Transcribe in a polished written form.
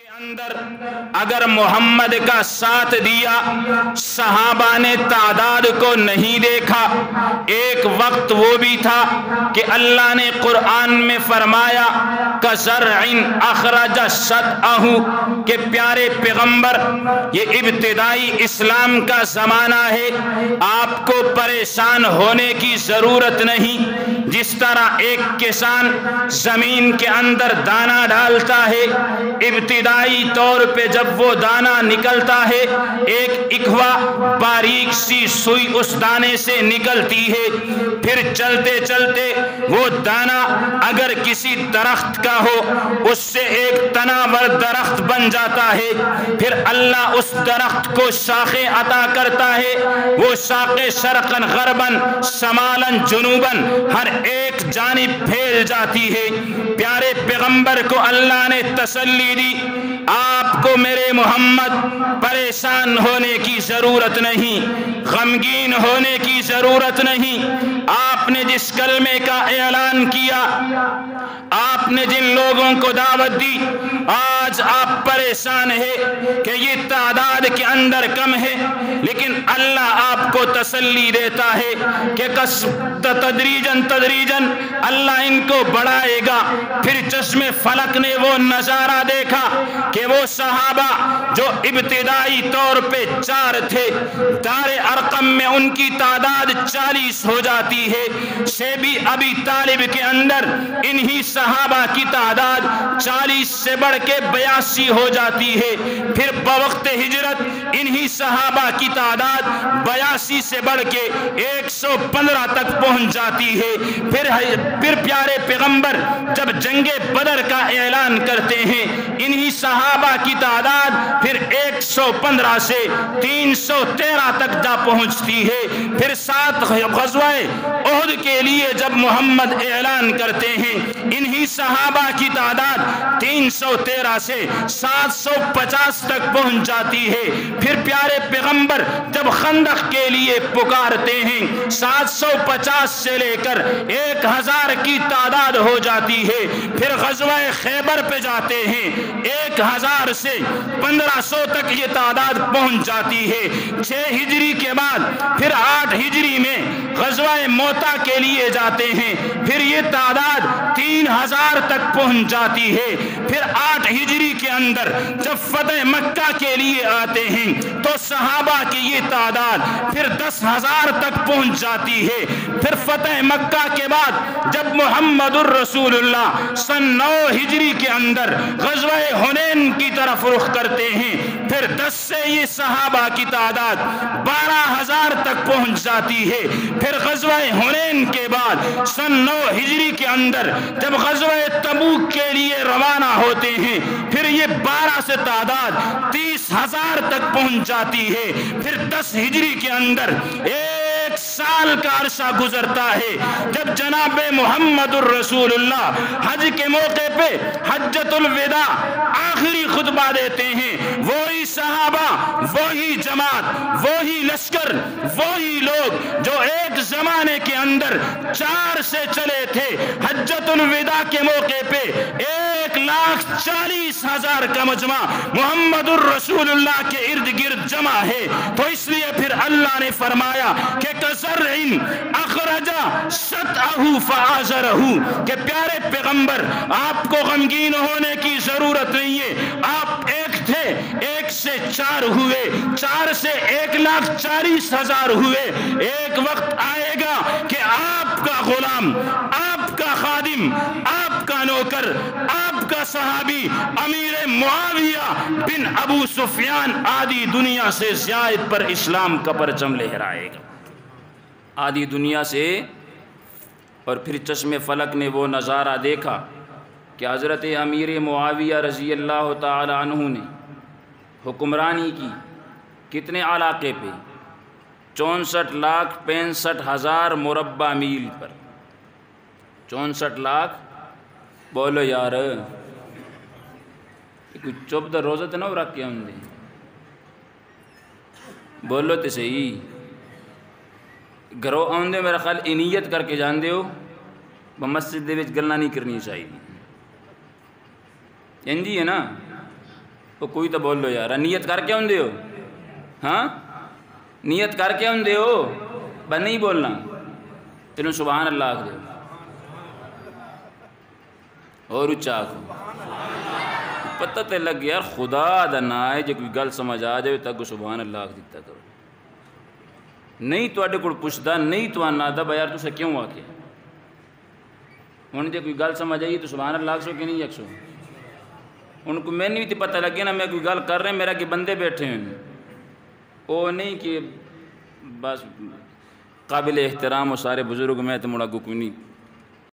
کے اندر اگر محمد کا ساتھ دیا، صحابہ نے تعداد کو نہیں دیکھا۔ ایک وقت وہ بھی تھا کہ اللہ نے قرآن میں فرمایا کزرع اخرج شطأہ، کہ پیارے پیغمبر یہ ابتدائی اسلام کا زمانہ ہے، آپ کو پریشان ہونے کی ضرورت نہیں۔ جس طرح ایک کسان زمین کے اندر دانہ ڈالتا ہے، ابتدائی طور پہ جب وہ دانہ نکلتا ہے، ایک اکھوا باریک سی سوئی اس دانے سے نکلتی ہے، پھر چلتے چلتے وہ دانہ اگر کسی درخت کا ہو اس سے ایک تناور درخت بن جاتا ہے، پھر اللہ اس درخت کو شاخیں عطا کرتا ہے، وہ شاخیں شرقاً غرباً شمالاً جنوباً ہر ایک جانب پھیل جاتی ہے۔ پیارے پیغمبر کو اللہ نے تسلی دی، آپ کو میرے محمد پریشان ہونے کی ضرورت نہیں، غمگین ہونے کی ضرورت نہیں۔ آپ نے جس کلمے کا اعلان کیا، آپ نے جن لوگوں کو دعوت دی، آج آپ پریشان ہیں کہ یہ تعداد کے اندر کم ہے، لیکن اللہ آپ کو تسلی دیتا ہے کہ تدریجاً تدریجاً اللہ ان کو بڑھائے گا۔ پھر چشم فلک نے وہ نظارہ دیکھا کہ وہ صحابہ جو ابتدائی طور پہ 4 تھے، دار ارقم میں ان کی تعداد 40 ہو جاتی ہے۔ شیبی ابی طالب کے اندر انہی صحابہ کی تعداد 40 سے بڑھ کے 82 ہو جاتی ہے۔ پھر بوقت ہجرت انہی صحابہ کی تعداد 82 سے بڑھ کے 115 تک پہنچ جاتی ہے۔ پھر پیارے پیغمبر جب جنگ بدر کا اعلان کرتے ہیں، انہی صحابہ کی تعداد پھر 115 سے 313 تک جا پہنچتی ہے۔ پھر 7 غزوہ احد کے لیے جب محمد اعلان کرتے ہیں، انہی صحابہ کی تعداد 313 سے 750 تک پہنچ جاتی ہے۔ پھر پیارے پیغمبر جب خندق کے لیے پکارتے ہیں، 750 سے لے کر 1000 کی تعداد ہو جاتی ہے۔ پھر غزوہ خیبر پہ جاتے ہیں، 1000 سے 1500 تک یہ تعداد پہنچ جاتی ہے۔ 6 ہجری کے بعد پھر 8 ہجری میں غزوہ موتا کے لیے جاتے ہیں، پھر یہ تعداد 3000 تک پہنچ جاتی ہے۔ پھر 8 ہجری کے اندر جب فتح مکہ کے لیے آتے ہیں تو صحابہ کی یہ تعداد پھر 10,000 تک پہنچ جاتی ہے۔ پھر فتح مکہ کے بعد جب محمد الرسول اللہ سن 9 ہجری کے اندر غزوہ حنین کی طرف رخ کرتے ہیں، پھر 10 سے یہ صحابہ کی تعداد 12,000 تک پہنچ جاتی ہے۔ پھر غزوہ حنین کے بعد سن 9 ہجری کے اندر جب غزوہ تبوک کے لیے روانہ ہوتے ہیں، پھر یہ 12 سے تعداد 30,000 تک پہنچ جاتی ہے۔ پھر 10 ہجری کے اندر 1 سال کا عرصہ گزرتا ہے جب جناب محمد الرسول اللہ حج کے موقع پہ حجۃ الوداع آخری خطبہ دیتے ہیں۔ وہی صحابہ، وہی جماعت، وہی لشکر، وہی لوگ جو ایک زمانے کے اندر 4 سے چلے تھے، حجۃ الوداع کے موقع پہ 1,40,000 کا مجمع محمد الرسول اللہ کے ارد گرد جمع ہے۔ تو اس لیے پھر اللہ نے فرمایا کہ کزرع اخرج شطأہ فآزرہ، کہ پیارے پیغمبر آپ کو غمگین ہونے کی ضرورت نہیں ہے۔ آپ 1 تھے، 1 سے 4 ہوئے، 4 سے 1,40,000 ہوئے۔ ایک وقت آئے گا کہ آپ کا غلام، آپ کا خادم، آپ کا نوکر، آپ کا صحابی امیر معاویہ بن ابو سفیان آدھی دنیا سے زائد پر اسلام کا پرچم لہرائے گا، آدھی دنیا سے۔ اور پھر چشم فلک نے وہ نظارہ دیکھا کہ حضرت امیر معاویہ رضی اللہ تعالی عنہ نے حکمرانی کی کتنے علاقے پہ؟ 64,65,000 مربع میل پر۔ 64 لاکھ، بولو یار، کوئی چوب دا روزہ تو نہ رکھ کے ہم دے، بولو تو صحیح۔ گھروں آؤں دے میرا خیال نیت کر کے جان دے ہو، مسجد دے وچ گلاں نہیں کرنی چاہیے، انجی ہے نا۔ وہ کوئی تو بول لو یار، نیت کر کے ہوندے ہو؟ ہاں نیت کر کے ہوندے ہو؟ بس نہیں بولنا، تینوں سبحان اللہ آکھ دے اور اچھا آکھو، پتہ تے لگ یار خدا دا نا ہے، جے کوئی گل سمجھ آ جائے تک سبحان اللہ آکھ دیتا کرو، نہیں تواڈے کول پوچھدا، نہیں توانا دا بھائی یار تساں کیوں آکھے؟ ہن جے کوئی گل سمجھ آئی تو سبحان اللہ آکھ سو کہ نہیں آکھ سو؟ ان کو میں نہیں بھی پتہ لگے نا میں کوئی گل کر رہے میرا کہ بندے بیٹھے ہیں، وہ نہیں کہ بس قابل احترام و سارے بزرگ میں تو مڑا کوئی نہیں